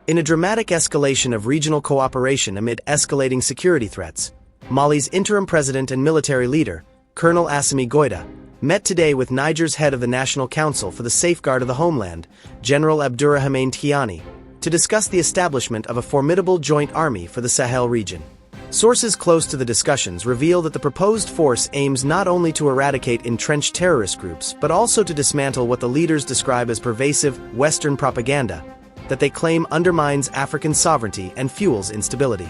In a dramatic escalation of regional cooperation amid escalating security threats, Mali's interim president and military leader, Colonel Assimi Goïta, met today with Niger's head of the National Council for the Safeguard of the Homeland, General Abdourahmane Tchiani, to discuss the establishment of a formidable joint army for the Sahel region. Sources close to the discussions reveal that the proposed force aims not only to eradicate entrenched terrorist groups but also to dismantle what the leaders describe as pervasive Western propaganda that they claim undermines African sovereignty and fuels instability.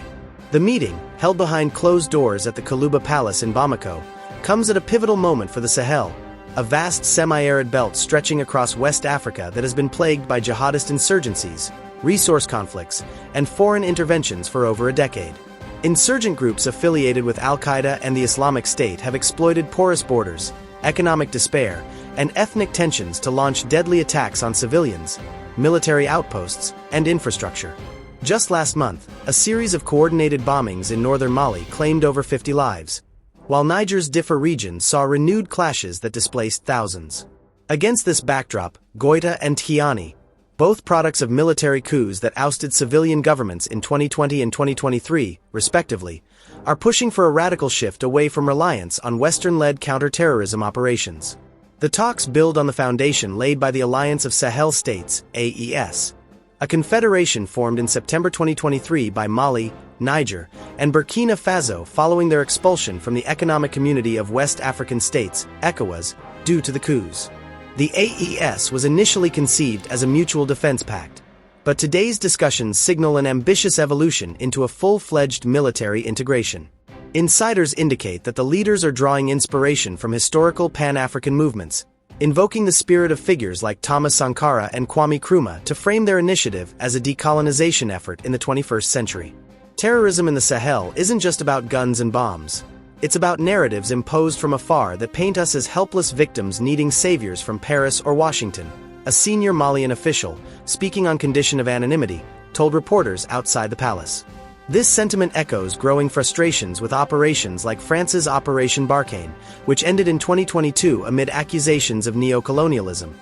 The meeting, held behind closed doors at the Kalouba Palace in Bamako, comes at a pivotal moment for the Sahel, a vast semi-arid belt stretching across West Africa that has been plagued by jihadist insurgencies, resource conflicts, and foreign interventions for over a decade. Insurgent groups affiliated with Al-Qaeda and the Islamic State have exploited porous borders, economic despair, and ethnic tensions to launch deadly attacks on civilians, military outposts, and infrastructure. Just last month, a series of coordinated bombings in northern Mali claimed over 50 lives, while Niger's Defy region saw renewed clashes that displaced thousands. Against this backdrop, Goïta and Tchiani, both products of military coups that ousted civilian governments in 2020 and 2023, respectively, are pushing for a radical shift away from reliance on Western-led counter-terrorism operations. The talks build on the foundation laid by the Alliance of Sahel States, AES, a confederation formed in September 2023 by Mali, Niger, and Burkina Faso following their expulsion from the Economic Community of West African States, ECOWAS, due to the coups. The AES was initially conceived as a mutual defense pact, but today's discussions signal an ambitious evolution into a full-fledged military integration. Insiders indicate that the leaders are drawing inspiration from historical Pan-African movements, invoking the spirit of figures like Thomas Sankara and Kwame Nkrumah to frame their initiative as a decolonization effort in the 21st century. Terrorism in the Sahel isn't just about guns and bombs. It's about narratives imposed from afar that paint us as helpless victims needing saviors from Paris or Washington. A senior Malian official, speaking on condition of anonymity, told reporters outside the palace. This sentiment echoes growing frustrations with operations like France's Operation Barkhane, which ended in 2022 amid accusations of neo-colonialism,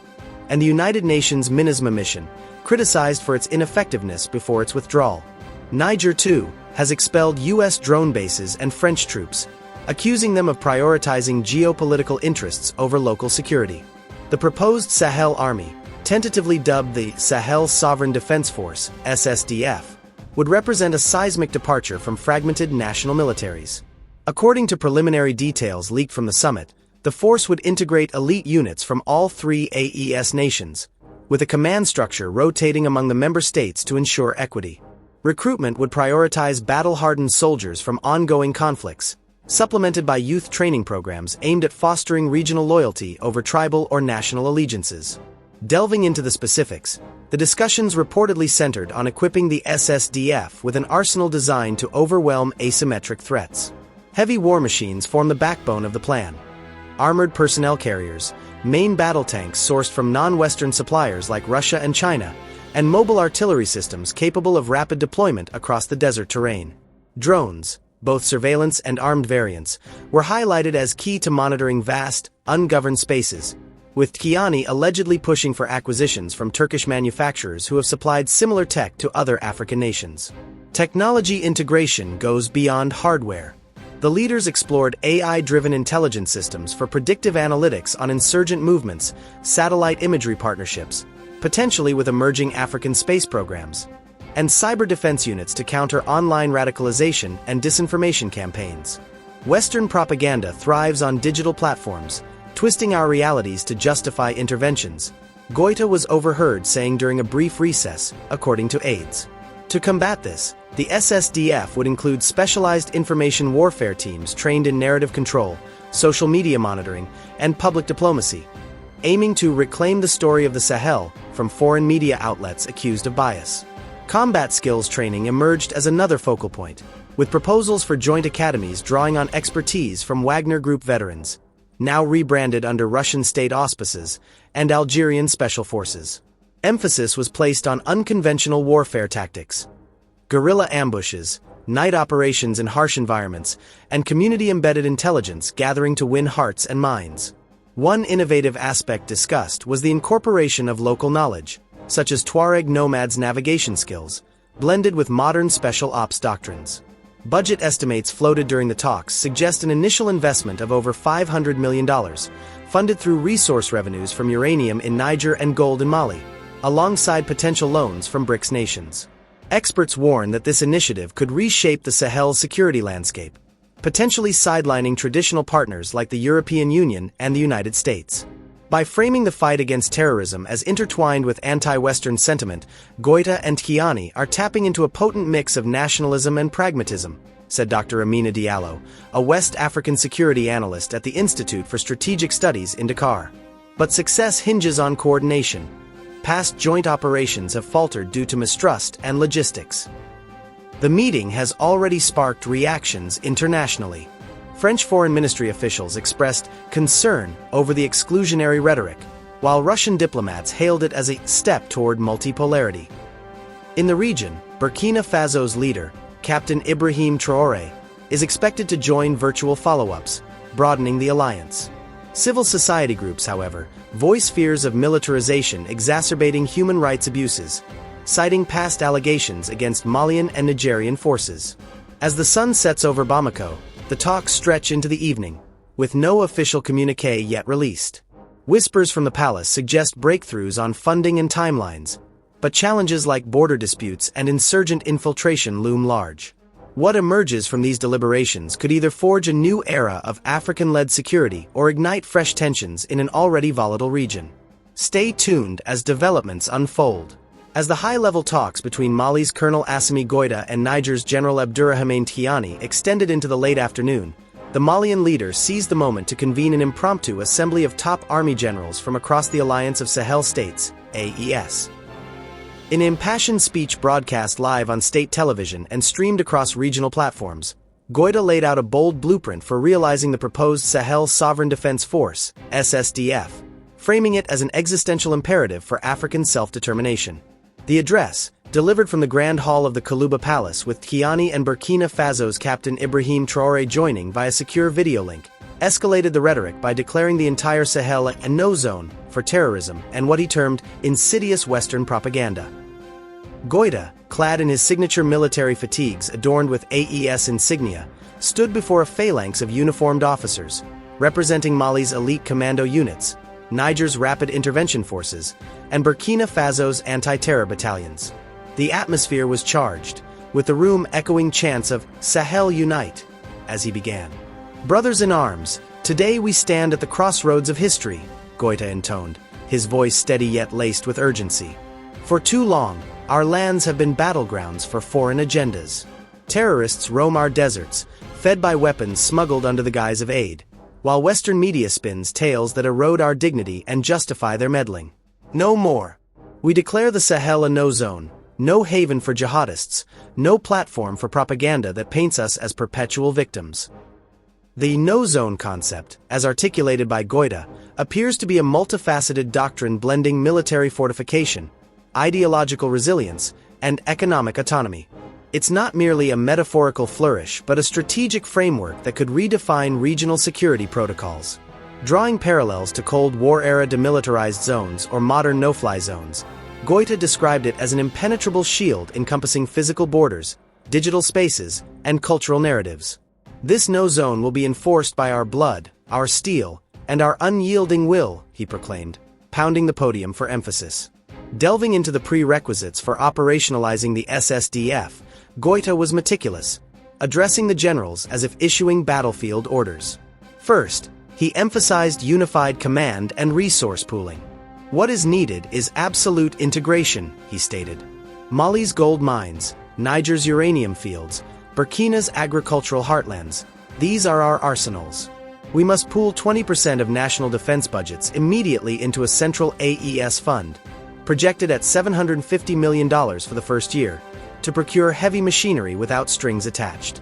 and the United Nations MINUSMA mission, criticized for its ineffectiveness before its withdrawal. Niger, too, has expelled U.S. drone bases and French troops, accusing them of prioritizing geopolitical interests over local security. The proposed Sahel Army, tentatively dubbed the Sahel Sovereign Defense Force, SSDF, would represent a seismic departure from fragmented national militaries. According to preliminary details leaked from the summit, the force would integrate elite units from all three AES nations, with a command structure rotating among the member states to ensure equity. Recruitment would prioritize battle-hardened soldiers from ongoing conflicts, supplemented by youth training programs aimed at fostering regional loyalty over tribal or national allegiances. Delving into the specifics, the discussions reportedly centered on equipping the SSDF with an arsenal designed to overwhelm asymmetric threats. Heavy war machines form the backbone of the plan. Armored personnel carriers, main battle tanks sourced from non-Western suppliers like Russia and China, and mobile artillery systems capable of rapid deployment across the desert terrain. Drones, both surveillance and armed variants, were highlighted as key to monitoring vast, ungoverned spaces, with Tchiani allegedly pushing for acquisitions from Turkish manufacturers who have supplied similar tech to other African nations. Technology integration goes beyond hardware. The leaders explored AI-driven intelligence systems for predictive analytics on insurgent movements, satellite imagery partnerships, potentially with emerging African space programs, and cyber defense units to counter online radicalization and disinformation campaigns. Western propaganda thrives on digital platforms, twisting our realities to justify interventions, Goïta was overheard saying during a brief recess, according to aides. To combat this, the SSDF would include specialized information warfare teams trained in narrative control, social media monitoring, and public diplomacy, aiming to reclaim the story of the Sahel from foreign media outlets accused of bias. Combat skills training emerged as another focal point, with proposals for joint academies drawing on expertise from Wagner Group veterans, now rebranded under Russian state auspices, and Algerian special forces. Emphasis was placed on unconventional warfare tactics, guerrilla ambushes, night operations in harsh environments, and community-embedded intelligence gathering to win hearts and minds. One innovative aspect discussed was the incorporation of local knowledge, such as Tuareg nomads' navigation skills, blended with modern special ops doctrines. Budget estimates floated during the talks suggest an initial investment of over $500 million, funded through resource revenues from uranium in Niger and gold in Mali, alongside potential loans from BRICS nations. Experts warn that this initiative could reshape the Sahel's security landscape, potentially sidelining traditional partners like the European Union and the United States. By framing the fight against terrorism as intertwined with anti-Western sentiment, Goïta and Tchiani are tapping into a potent mix of nationalism and pragmatism, said Dr. Amina Diallo, a West African security analyst at the Institute for Strategic Studies in Dakar. But success hinges on coordination. Past joint operations have faltered due to mistrust and logistics. The meeting has already sparked reactions internationally. French Foreign Ministry officials expressed concern over the exclusionary rhetoric, while Russian diplomats hailed it as a step toward multipolarity. In the region, Burkina Faso's leader, Captain Ibrahim Traoré, is expected to join virtual follow-ups, broadening the alliance. Civil society groups, however, voice fears of militarization exacerbating human rights abuses, citing past allegations against Malian and Nigerian forces. As the sun sets over Bamako, the talks stretch into the evening, with no official communiqué yet released. Whispers from the palace suggest breakthroughs on funding and timelines, but challenges like border disputes and insurgent infiltration loom large. What emerges from these deliberations could either forge a new era of African-led security or ignite fresh tensions in an already volatile region. Stay tuned as developments unfold. As the high-level talks between Mali's Colonel Assimi Goïta and Niger's General Abdurrahmane Tchiani extended into the late afternoon, the Malian leader seized the moment to convene an impromptu assembly of top army generals from across the Alliance of Sahel States, AES. In an impassioned speech broadcast live on state television and streamed across regional platforms, Goïta laid out a bold blueprint for realizing the proposed Sahel Sovereign Defense Force, SSDF, framing it as an existential imperative for African self-determination. The address, delivered from the Grand Hall of the Kaluba Palace with Tchiani and Burkina Faso's Captain Ibrahim Traoré joining via secure video link, escalated the rhetoric by declaring the entire Sahel a no zone for terrorism and what he termed insidious Western propaganda. Goïta, clad in his signature military fatigues adorned with AES insignia, stood before a phalanx of uniformed officers, representing Mali's elite commando units, Niger's rapid intervention forces, and Burkina Faso's anti-terror battalions. The atmosphere was charged, with the room echoing chants of "Sahel Unite," as he began. "Brothers in arms, today we stand at the crossroads of history," Goïta intoned, his voice steady yet laced with urgency. "For too long, our lands have been battlegrounds for foreign agendas. Terrorists roam our deserts, fed by weapons smuggled under the guise of aid, while Western media spins tales that erode our dignity and justify their meddling. No more. We declare the Sahel a no zone, no haven for jihadists, no platform for propaganda that paints us as perpetual victims." The no-zone concept, as articulated by Goïta, appears to be a multifaceted doctrine blending military fortification, ideological resilience, and economic autonomy. It's not merely a metaphorical flourish but a strategic framework that could redefine regional security protocols. Drawing parallels to Cold War-era demilitarized zones or modern no-fly zones, Goïta described it as an impenetrable shield encompassing physical borders, digital spaces, and cultural narratives. "This no-zone will be enforced by our blood, our steel, and our unyielding will," he proclaimed, pounding the podium for emphasis. Delving into the prerequisites for operationalizing the SSDF, Goïta was meticulous, addressing the generals as if issuing battlefield orders. First, he emphasized unified command and resource pooling. "What is needed is absolute integration," he stated. "Mali's gold mines, Niger's uranium fields, Burkina's agricultural heartlands, these are our arsenals. We must pool 20% of national defense budgets immediately into a central AES fund, projected at $750 million for the first year, to procure heavy machinery without strings attached."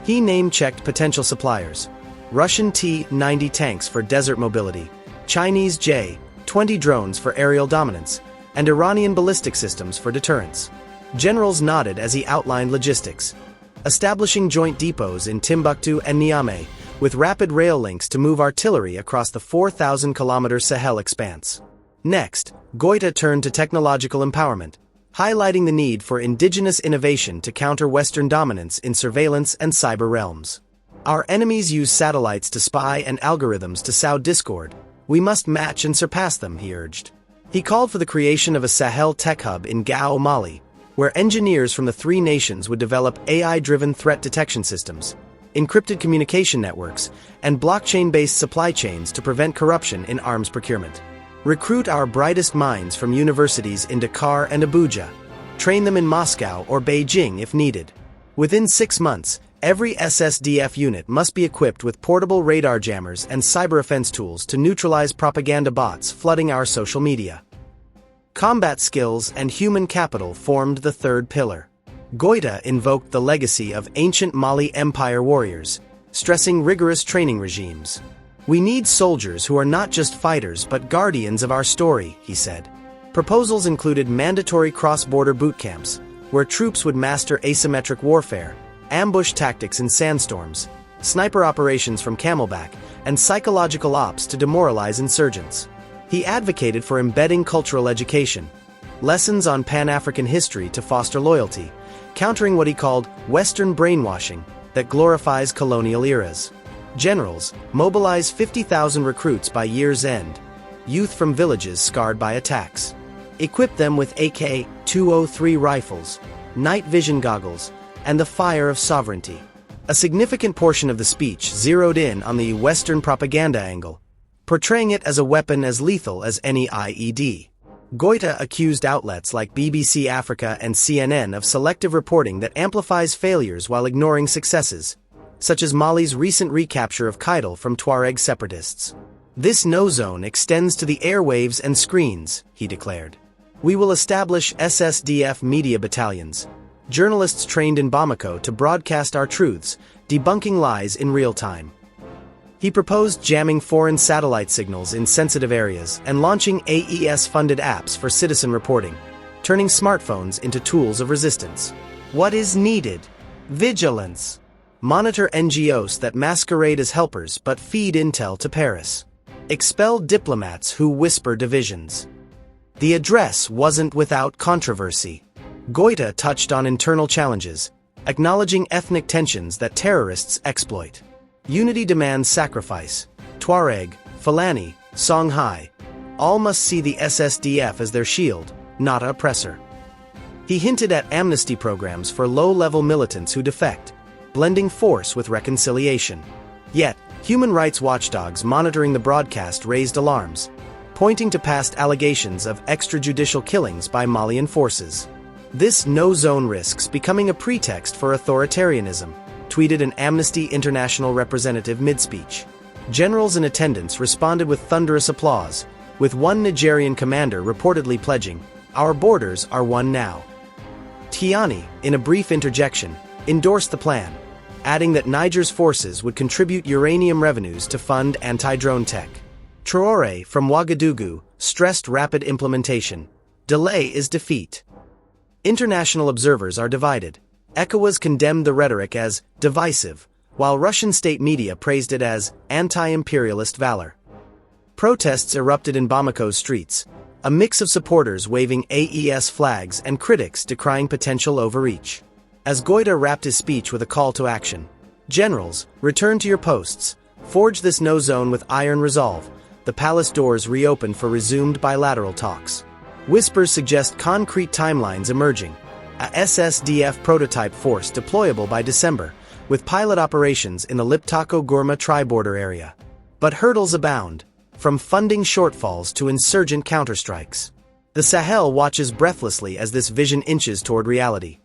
He name-checked potential suppliers: Russian T-90 tanks for desert mobility, Chinese J-20 drones for aerial dominance, and Iranian ballistic systems for deterrence. Generals nodded as he outlined logistics, establishing joint depots in Timbuktu and Niamey, with rapid rail links to move artillery across the 4,000-kilometer Sahel expanse. Next, Goïta turned to technological empowerment, highlighting the need for indigenous innovation to counter Western dominance in surveillance and cyber realms. Our enemies use satellites to spy and algorithms to sow discord. We must match and surpass them, he urged. He called for the creation of a Sahel tech hub in Gao, Mali, where engineers from the three nations would develop AI-driven threat detection systems, encrypted communication networks, and blockchain-based supply chains to prevent corruption in arms procurement. Recruit our brightest minds from universities in Dakar and Abuja. Train them in Moscow or Beijing if needed. Within 6 months, every SSDF unit must be equipped with portable radar jammers and cyber offense tools to neutralize propaganda bots flooding our social media. Combat skills and human capital formed the third pillar. Goïta invoked the legacy of ancient Mali Empire warriors, stressing rigorous training regimes. We need soldiers who are not just fighters but guardians of our story, he said. Proposals included mandatory cross-border boot camps, where troops would master asymmetric warfare, ambush tactics in sandstorms, sniper operations from Camelback, and psychological ops to demoralize insurgents. He advocated for embedding cultural education, lessons on Pan-African history to foster loyalty, countering what he called Western brainwashing that glorifies colonial eras. Generals, mobilize 50,000 recruits by year's end, youth from villages scarred by attacks. Equip them with AK-203 rifles, night vision goggles, and the fire of sovereignty. A significant portion of the speech zeroed in on the Western propaganda angle, portraying it as a weapon as lethal as any IED. Goïta accused outlets like BBC Africa and CNN of selective reporting that amplifies failures while ignoring successes, such as Mali's recent recapture of Kidal from Tuareg separatists. This no-zone extends to the airwaves and screens, he declared. We will establish SSDF media battalions, journalists trained in Bamako to broadcast our truths, debunking lies in real time. He proposed jamming foreign satellite signals in sensitive areas and launching AES-funded apps for citizen reporting, turning smartphones into tools of resistance. What is needed? Vigilance. Monitor NGOs that masquerade as helpers but feed intel to Paris. Expel diplomats who whisper divisions. The address wasn't without controversy. Goïta touched on internal challenges, acknowledging ethnic tensions that terrorists exploit. Unity demands sacrifice. Tuareg, Fulani, Songhai, all must see the SSDF as their shield, not oppressor. He hinted at amnesty programs for low-level militants who defect, blending force with reconciliation. Yet, human rights watchdogs monitoring the broadcast raised alarms, pointing to past allegations of extrajudicial killings by Malian forces. This no-zone risks becoming a pretext for authoritarianism, tweeted an Amnesty International representative mid-speech. Generals in attendance responded with thunderous applause, with one Nigerian commander reportedly pledging, "Our borders are one now." Tchiani, in a brief interjection, endorsed the plan, adding that Niger's forces would contribute uranium revenues to fund anti-drone tech. Traoré, from Ouagadougou, stressed rapid implementation. Delay is defeat. International observers are divided. ECOWAS condemned the rhetoric as divisive, while Russian state media praised it as anti-imperialist valor. Protests erupted in Bamako's streets, a mix of supporters waving AES flags and critics decrying potential overreach. As Goïta wrapped his speech with a call to action, "Generals, return to your posts, forge this no-zone with iron resolve." The palace doors reopened for resumed bilateral talks. Whispers suggest concrete timelines emerging. A SSDF prototype force deployable by December, with pilot operations in the Liptako-Gourma tri-border area. But hurdles abound, from funding shortfalls to insurgent counterstrikes. The Sahel watches breathlessly as this vision inches toward reality.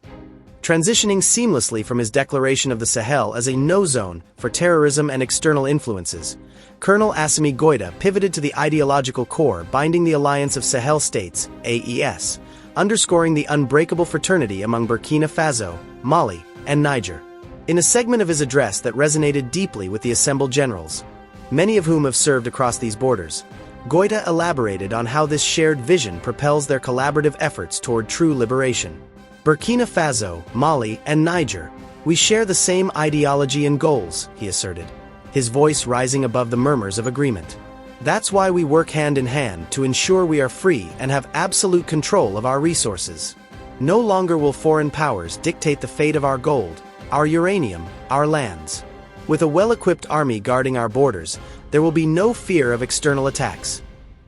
Transitioning seamlessly from his declaration of the Sahel as a no-zone for terrorism and external influences, Colonel Assimi Goïta pivoted to the ideological core binding the Alliance of Sahel States, AES, underscoring the unbreakable fraternity among Burkina Faso, Mali, and Niger. In a segment of his address that resonated deeply with the assembled generals, many of whom have served across these borders, Goïta elaborated on how this shared vision propels their collaborative efforts toward true liberation. Burkina Faso, Mali, and Niger, we share the same ideology and goals, he asserted, his voice rising above the murmurs of agreement. That's why we work hand in hand to ensure we are free and have absolute control of our resources. No longer will foreign powers dictate the fate of our gold, our uranium, our lands. With a well-equipped army guarding our borders, there will be no fear of external attacks.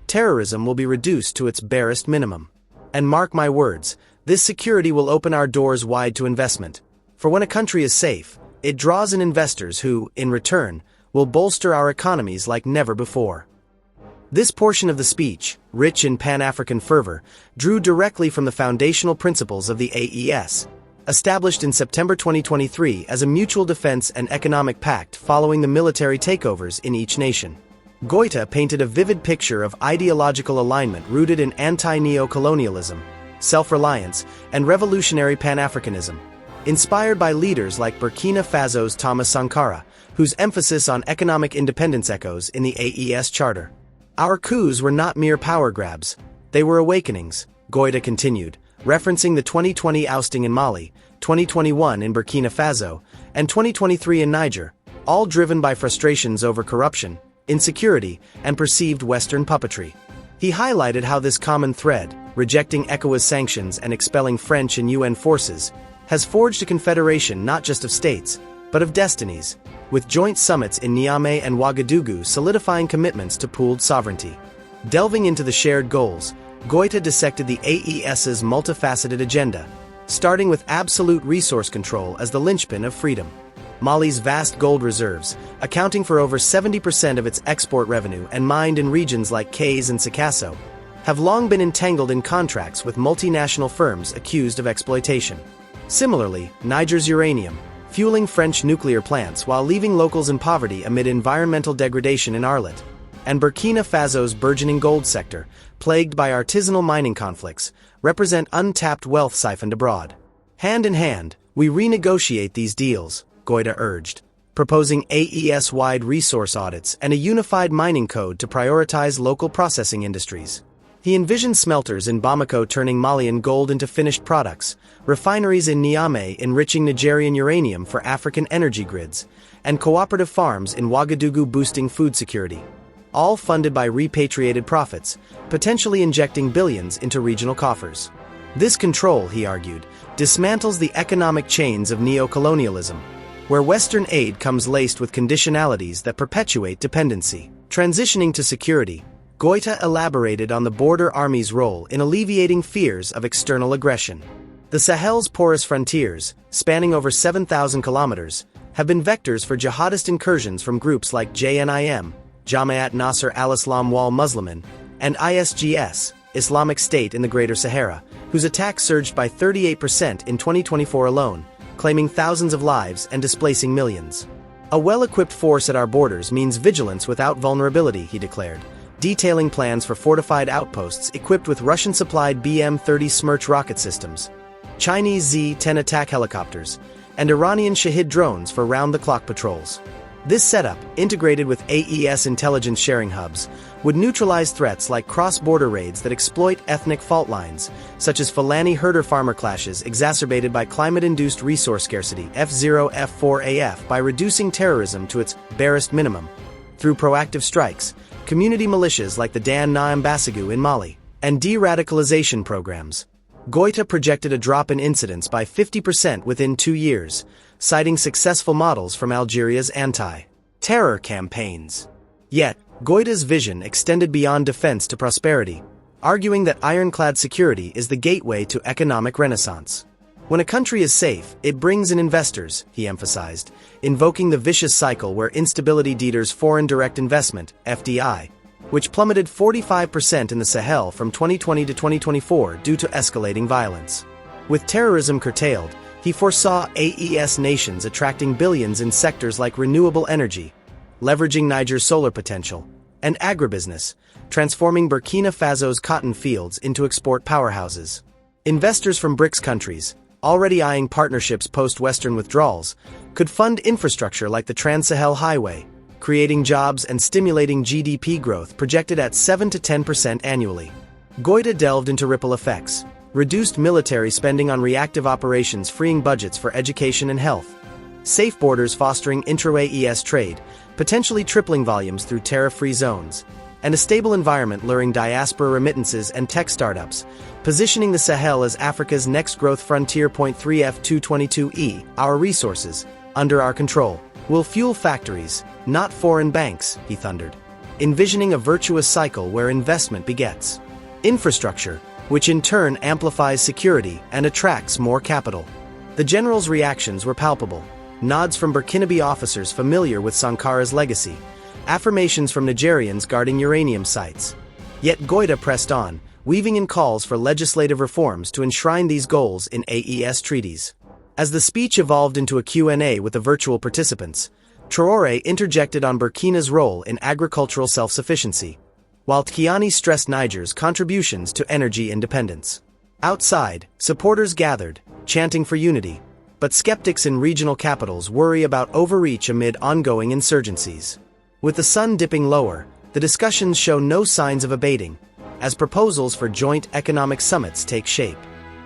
Terrorism will be reduced to its barest minimum. And mark my words, this security will open our doors wide to investment. For when a country is safe, it draws in investors who, in return, will bolster our economies like never before. This portion of the speech, rich in Pan-African fervor, drew directly from the foundational principles of the AES, established in September 2023 as a mutual defense and economic pact following the military takeovers in each nation. Goïta painted a vivid picture of ideological alignment rooted in anti-neo-colonialism, self-reliance, and revolutionary Pan-Africanism, inspired by leaders like Burkina Faso's Thomas Sankara, whose emphasis on economic independence echoes in the AES Charter. Our coups were not mere power grabs, they were awakenings, Goïta continued, referencing the 2020 ousting in Mali, 2021 in Burkina Faso, and 2023 in Niger, all driven by frustrations over corruption, insecurity, and perceived Western puppetry. He highlighted how this common thread, rejecting ECOWAS sanctions and expelling French and UN forces, has forged a confederation not just of states, but of destinies, with joint summits in Niamey and Ouagadougou solidifying commitments to pooled sovereignty. Delving into the shared goals, Goïta dissected the AES's multifaceted agenda, starting with absolute resource control as the linchpin of freedom. Mali's vast gold reserves, accounting for over 70% of its export revenue and mined in regions like Kayes and Sikasso, have long been entangled in contracts with multinational firms accused of exploitation. Similarly, Niger's uranium, fueling French nuclear plants while leaving locals in poverty amid environmental degradation in Arlit, and Burkina Faso's burgeoning gold sector, plagued by artisanal mining conflicts, represent untapped wealth siphoned abroad. Hand in hand, we renegotiate these deals, Goïta urged, proposing AES-wide resource audits and a unified mining code to prioritize local processing industries. He envisioned smelters in Bamako turning Malian gold into finished products, refineries in Niamey enriching Nigerian uranium for African energy grids, and cooperative farms in Ouagadougou boosting food security. All funded by repatriated profits, potentially injecting billions into regional coffers. This control, he argued, dismantles the economic chains of neo-colonialism, where Western aid comes laced with conditionalities that perpetuate dependency. Transitioning to security, Goïta elaborated on the border army's role in alleviating fears of external aggression. The Sahel's porous frontiers, spanning over 7,000 kilometers, have been vectors for jihadist incursions from groups like JNIM, Jamaat Nasser al-Islam wal Muslimin, and ISGS, Islamic State in the Greater Sahara, whose attacks surged by 38% in 2024 alone, claiming thousands of lives and displacing millions. A well-equipped force at our borders means vigilance without vulnerability, he declared, detailing plans for fortified outposts equipped with Russian-supplied BM-30 Smerch rocket systems, Chinese Z-10 attack helicopters, and Iranian Shahid drones for round-the-clock patrols. This setup, integrated with AES intelligence sharing hubs, would neutralize threats like cross-border raids that exploit ethnic fault lines, such as Fulani herder-farmer clashes exacerbated by climate-induced resource scarcity F0F4AF by reducing terrorism to its barest minimum. Through proactive strikes, community militias like the Dan Naim Basagu in Mali, and de-radicalization programs, Goïta projected a drop in incidents by 50% within 2 years, citing successful models from Algeria's anti-terror campaigns. Yet, Goïta's vision extended beyond defense to prosperity, arguing that ironclad security is the gateway to economic renaissance. When a country is safe, it brings in investors, he emphasized, invoking the vicious cycle where instability deters foreign direct investment, FDI, which plummeted 45% in the Sahel from 2020 to 2024 due to escalating violence. With terrorism curtailed, he foresaw AES nations attracting billions in sectors like renewable energy, leveraging Niger's solar potential, and agribusiness, transforming Burkina Faso's cotton fields into export powerhouses. Investors from BRICS countries, already eyeing partnerships post-Western withdrawals, could fund infrastructure like the Trans-Sahel Highway, creating jobs and stimulating GDP growth projected at 7 to 10% annually. Goïta delved into ripple effects, reduced military spending on reactive operations freeing budgets for education and health, safe borders fostering intra-AES trade, potentially tripling volumes through tariff-free zones, and a stable environment luring diaspora remittances and tech startups, positioning the Sahel as Africa's next growth frontier. 3F222E, our resources, under our control, will fuel factories, not foreign banks, he thundered, envisioning a virtuous cycle where investment begets infrastructure, which in turn amplifies security and attracts more capital. The general's reactions were palpable, nods from Burkinabe officers familiar with Sankara's legacy, affirmations from Nigerians guarding uranium sites. Yet Goïta pressed on, weaving in calls for legislative reforms to enshrine these goals in AES treaties. As the speech evolved into a Q&A with the virtual participants, Traoré interjected on Burkina's role in agricultural self-sufficiency, while Tchiani stressed Niger's contributions to energy independence. Outside, supporters gathered, chanting for unity, but skeptics in regional capitals worry about overreach amid ongoing insurgencies. With the sun dipping lower, the discussions show no signs of abating, as proposals for joint economic summits take shape.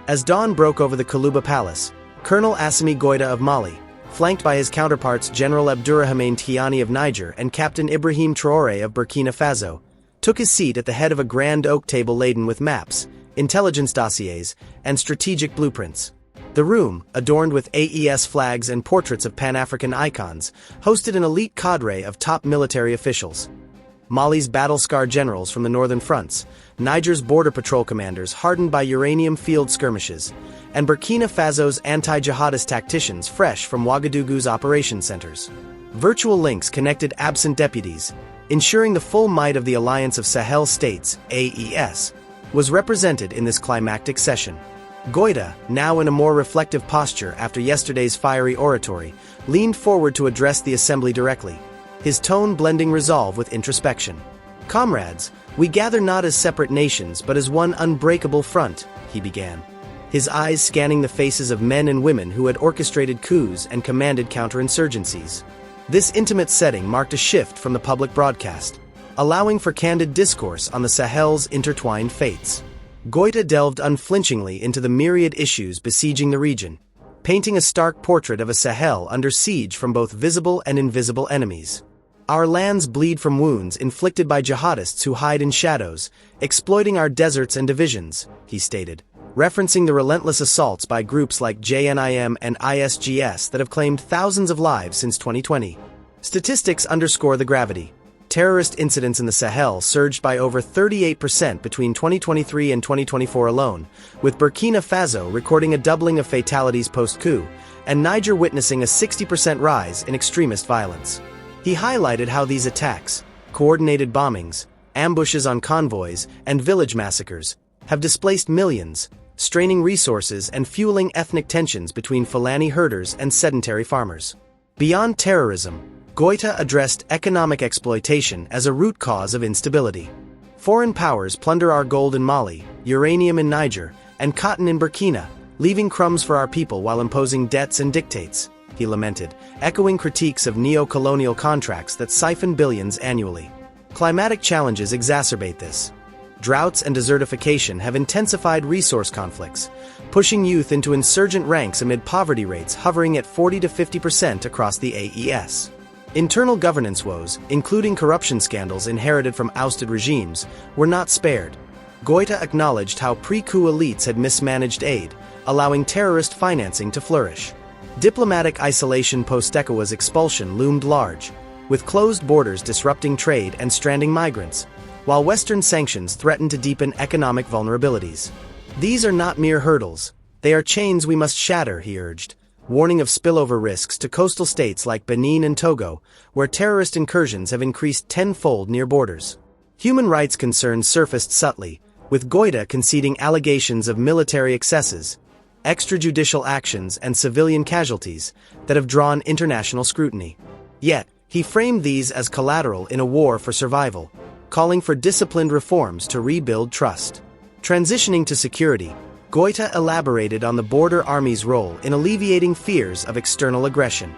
As dawn broke over the Kalouba Palace, Colonel Assimi Goïta of Mali, flanked by his counterparts General Abdourahmane Tchiani of Niger and Captain Ibrahim Traoré of Burkina Faso, took his seat at the head of a grand oak table laden with maps, intelligence dossiers, and strategic blueprints. The room, adorned with AES flags and portraits of Pan-African icons, hosted an elite cadre of top military officials. Mali's battle-scarred generals from the northern fronts, Niger's border patrol commanders hardened by uranium field skirmishes, and Burkina Faso's anti-jihadist tacticians fresh from Ouagadougou's operation centers. Virtual links connected absent deputies, ensuring the full might of the Alliance of Sahel States, AES, was represented in this climactic session. Goïta, now in a more reflective posture after yesterday's fiery oratory, leaned forward to address the assembly directly, his tone blending resolve with introspection. "Comrades, we gather not as separate nations but as one unbreakable front," he began, his eyes scanning the faces of men and women who had orchestrated coups and commanded counterinsurgencies. This intimate setting marked a shift from the public broadcast, allowing for candid discourse on the Sahel's intertwined fates. Goïta delved unflinchingly into the myriad issues besieging the region, painting a stark portrait of a Sahel under siege from both visible and invisible enemies. "Our lands bleed from wounds inflicted by jihadists who hide in shadows, exploiting our deserts and divisions," he stated, referencing the relentless assaults by groups like JNIM and ISGS that have claimed thousands of lives since 2020. Statistics underscore the gravity. Terrorist incidents in the Sahel surged by over 38% between 2023 and 2024 alone, with Burkina Faso recording a doubling of fatalities post-coup, and Niger witnessing a 60% rise in extremist violence. He highlighted how these attacks, coordinated bombings, ambushes on convoys, and village massacres, have displaced millions, straining resources and fueling ethnic tensions between Fulani herders and sedentary farmers. Beyond terrorism, Goïta addressed economic exploitation as a root cause of instability. "Foreign powers plunder our gold in Mali, uranium in Niger, and cotton in Burkina, leaving crumbs for our people while imposing debts and dictates," he lamented, echoing critiques of neo-colonial contracts that siphon billions annually. Climatic challenges exacerbate this. Droughts and desertification have intensified resource conflicts, pushing youth into insurgent ranks amid poverty rates hovering at 40 to 50% across the AES. Internal governance woes, including corruption scandals inherited from ousted regimes, were not spared. Goïta acknowledged how pre-coup elites had mismanaged aid, allowing terrorist financing to flourish. Diplomatic isolation post-ECOWAS expulsion loomed large, with closed borders disrupting trade and stranding migrants, while Western sanctions threatened to deepen economic vulnerabilities. "These are not mere hurdles, they are chains we must shatter," he urged, warning of spillover risks to coastal states like Benin and Togo, where terrorist incursions have increased tenfold near borders. Human rights concerns surfaced subtly, with Goïta conceding allegations of military excesses, extrajudicial actions and civilian casualties that have drawn international scrutiny. Yet, he framed these as collateral in a war for survival, calling for disciplined reforms to rebuild trust. Transitioning to security, Goïta elaborated on the border army's role in alleviating fears of external aggression.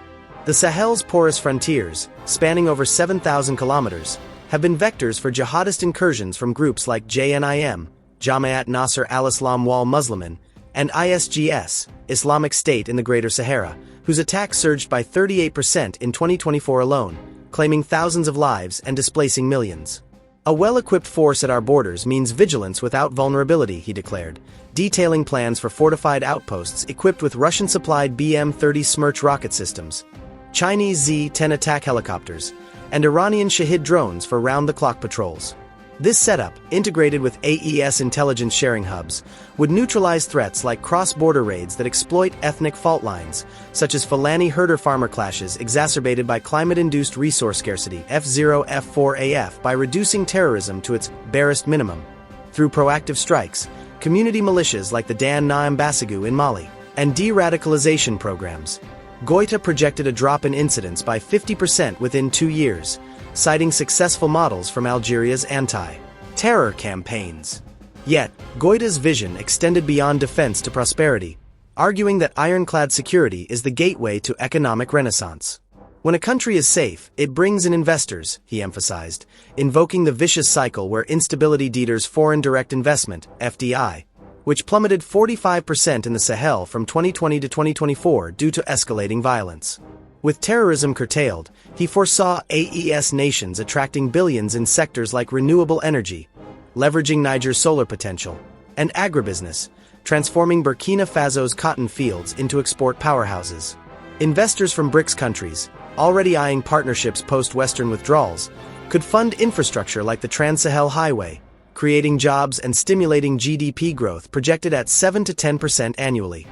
The Sahel's porous frontiers, spanning over 7,000 kilometers, have been vectors for jihadist incursions from groups like JNIM, Jamaat Nasr al-Islam wal Muslimin, and ISGS, Islamic State in the Greater Sahara, whose attacks surged by 38% in 2024 alone, claiming thousands of lives and displacing millions. A well-equipped force at our borders means vigilance without vulnerability, he declared, detailing plans for fortified outposts equipped with Russian-supplied BM-30 Smerch rocket systems, Chinese Z-10 attack helicopters, and Iranian Shahid drones for round-the-clock patrols. This setup, integrated with AES intelligence sharing hubs, would neutralize threats like cross-border raids that exploit ethnic fault lines, such as Fulani herder-farmer clashes exacerbated by climate-induced resource scarcity F0 F4AF by reducing terrorism to its barest minimum. Through proactive strikes, community militias like the Dan Naim Basagu in Mali, and de-radicalization programs, Goïta projected a drop in incidents by 50% within 2 years, citing successful models from Algeria's anti-terror campaigns. Yet, Goïta's vision extended beyond defense to prosperity, arguing that ironclad security is the gateway to economic renaissance. When a country is safe, it brings in investors, he emphasized, invoking the vicious cycle where instability deters foreign direct investment, FDI, which plummeted 45% in the Sahel from 2020 to 2024 due to escalating violence. With terrorism curtailed, he foresaw AES nations attracting billions in sectors like renewable energy, leveraging Niger's solar potential, and agribusiness, transforming Burkina Faso's cotton fields into export powerhouses. Investors from BRICS countries, already eyeing partnerships post-Western withdrawals, could fund infrastructure like the Trans-Sahel Highway, creating jobs and stimulating GDP growth projected at 7 to 10% annually.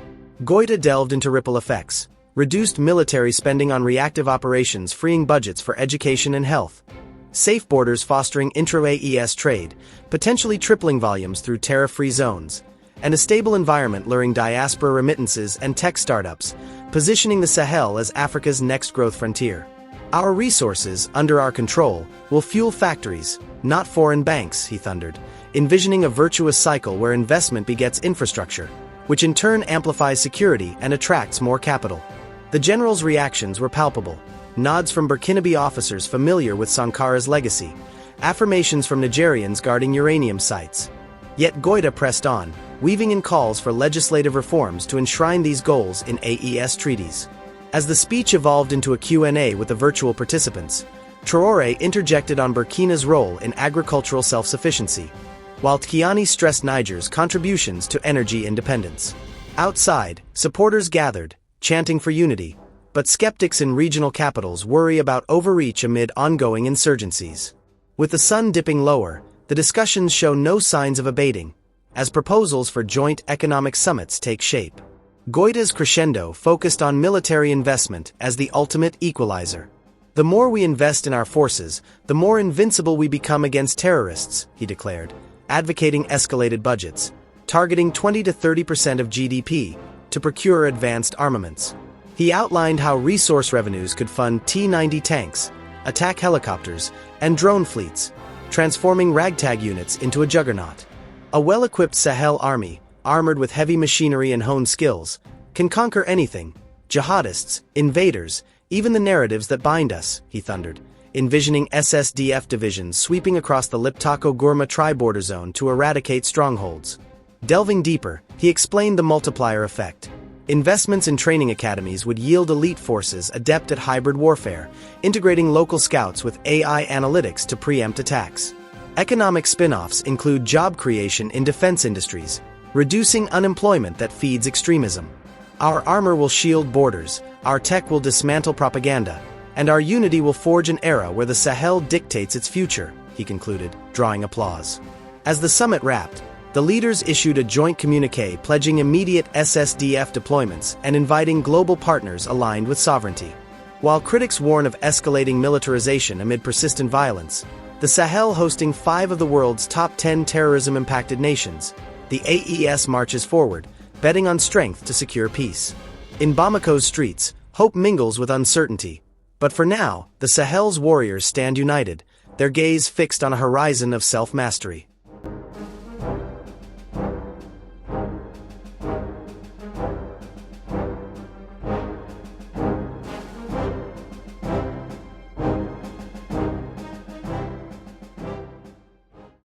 Goïta delved into ripple effects, reduced military spending on reactive operations freeing budgets for education and health, safe borders fostering intra-AES trade, potentially tripling volumes through tariff-free zones, and a stable environment luring diaspora remittances and tech startups, positioning the Sahel as Africa's next growth frontier. Our resources, under our control, will fuel factories, not foreign banks, he thundered, envisioning a virtuous cycle where investment begets infrastructure, which in turn amplifies security and attracts more capital. The general's reactions were palpable, nods from Burkinabe officers familiar with Sankara's legacy, affirmations from Nigerians guarding uranium sites. Yet Goïta pressed on, weaving in calls for legislative reforms to enshrine these goals in AES treaties. As the speech evolved into a Q&A with the virtual participants, Traoré interjected on Burkina's role in agricultural self-sufficiency, while Tchiani stressed Niger's contributions to energy independence. Outside, supporters gathered, chanting for unity, but skeptics in regional capitals worry about overreach amid ongoing insurgencies. With the sun dipping lower, the discussions show no signs of abating, as proposals for joint economic summits take shape. Goïta's crescendo focused on military investment as the ultimate equalizer. The more we invest in our forces, the more invincible we become against terrorists, he declared, advocating escalated budgets, targeting 20 to 30% of GDP, to procure advanced armaments. He outlined how resource revenues could fund T-90 tanks, attack helicopters, and drone fleets, transforming ragtag units into a juggernaut. A well-equipped Sahel army, armored with heavy machinery and honed skills, can conquer anything: jihadists, invaders, even the narratives that bind us, he thundered, envisioning SSDF divisions sweeping across the Liptako-Gourma tri-border zone to eradicate strongholds. Delving deeper, he explained the multiplier effect. Investments in training academies would yield elite forces adept at hybrid warfare, integrating local scouts with AI analytics to preempt attacks. Economic spin-offs include job creation in defense industries, reducing unemployment that feeds extremism. Our armor will shield borders, our tech will dismantle propaganda, and our unity will forge an era where the Sahel dictates its future, he concluded, drawing applause. As the summit wrapped, the leaders issued a joint communiqué pledging immediate SSDF deployments and inviting global partners aligned with sovereignty. While critics warn of escalating militarization amid persistent violence, the Sahel hosting 5 of the world's top 10 terrorism-impacted nations, the AES marches forward, betting on strength to secure peace. In Bamako's streets, hope mingles with uncertainty. But for now, the Sahel's warriors stand united, their gaze fixed on a horizon of self-mastery.